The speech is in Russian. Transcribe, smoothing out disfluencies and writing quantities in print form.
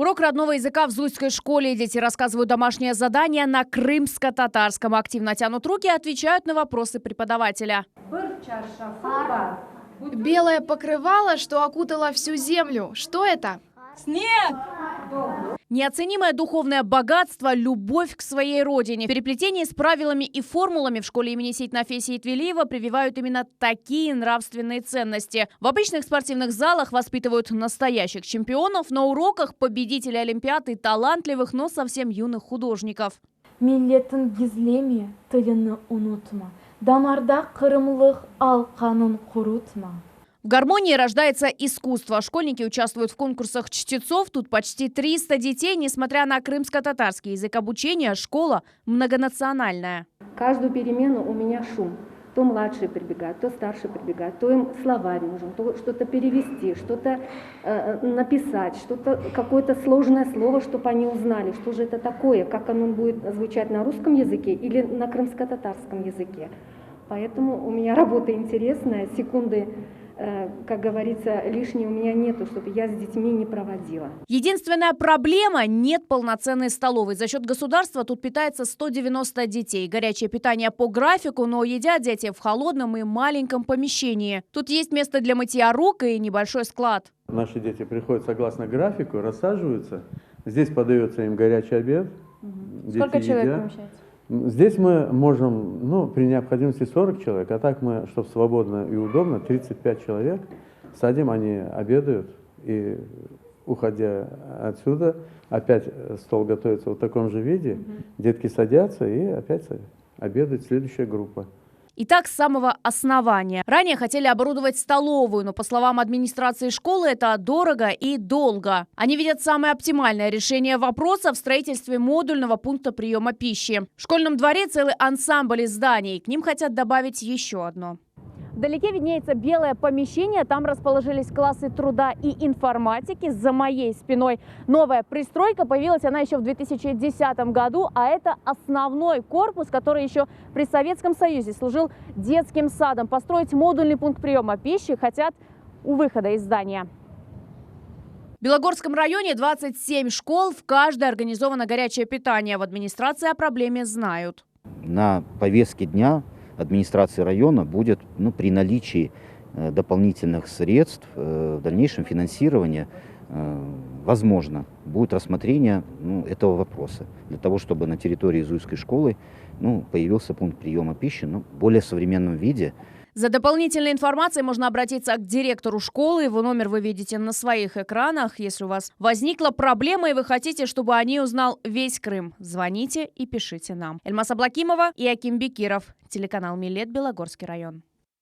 Урок родного языка в Зуйской школе. Дети рассказывают домашнее задание на крымско-татарском. Активно тянут руки и отвечают на вопросы преподавателя. Белое покрывало, что окутало всю землю. Что это? Снег! Неоценимое духовное богатство – любовь к своей родине. В переплетении с правилами и формулами в школе имени Сейтнафеси Итвелиева прививают именно такие нравственные ценности. В обычных спортивных залах воспитывают настоящих чемпионов, на уроках – победителей олимпиад и талантливых, но совсем юных художников. Миллетін гизлеме, тылыны унутма. Дамарда кырымлык алканын курутма. В гармонии рождается искусство. Школьники участвуют в конкурсах чтецов. Тут почти 300 детей. Несмотря на крымско-татарский язык обучения, школа многонациональная. Каждую перемену у меня шум. То младший прибегает, то старший прибегает, то им словарь нужен, то что-то перевести, что-то написать, что-то, какое-то сложное слово, чтобы они узнали, что же это такое, как оно будет звучать на русском языке или на крымско-татарском языке. Поэтому у меня работа интересная, секунды, как говорится, лишней у меня нету, чтобы я с детьми не проводила. Единственная проблема – нет полноценной столовой. За счет государства тут питается 190 детей. Горячее питание по графику, но едят дети в холодном и маленьком помещении. Тут есть место для мытья рук и небольшой склад. Наши дети приходят согласно графику, рассаживаются. Здесь подается им горячий обед. Сколько человек помещается? Здесь мы можем, при необходимости 40 человек, а так мы, чтобы свободно и удобно, 35 человек. Садим, они обедают, и уходя отсюда, опять стол готовится в таком же виде. Детки садятся и опять обедает следующая группа. Итак, с самого основания. Ранее хотели оборудовать столовую, но, по словам администрации школы, это дорого и долго. Они видят самое оптимальное решение вопроса в строительстве модульного пункта приема пищи. В школьном дворе целый ансамбль из зданий. К ним хотят добавить еще одно. Вдалеке виднеется белое помещение. Там расположились классы труда и информатики. За моей спиной новая пристройка. Появилась она еще в 2010 году. А это основной корпус, который еще при Советском Союзе служил детским садом. Построить модульный пункт приема пищи хотят у выхода из здания. В Белогорском районе 27 школ. В каждой организовано горячее питание. В администрации о проблеме знают. На повестке дня администрации района будет, при наличии дополнительных средств, в дальнейшем финансирования, возможно, будет рассмотрение этого вопроса. Для того, чтобы на территории Зуйской школы появился пункт приема пищи в более современном виде. За дополнительной информацией можно обратиться к директору школы. Его номер вы видите на своих экранах. Если у вас возникла проблема и вы хотите, чтобы о ней узнал весь Крым, звоните и пишите нам. Эльмас Аблакимова и Аким Бекиров. Телеканал Милет, Белогорский район.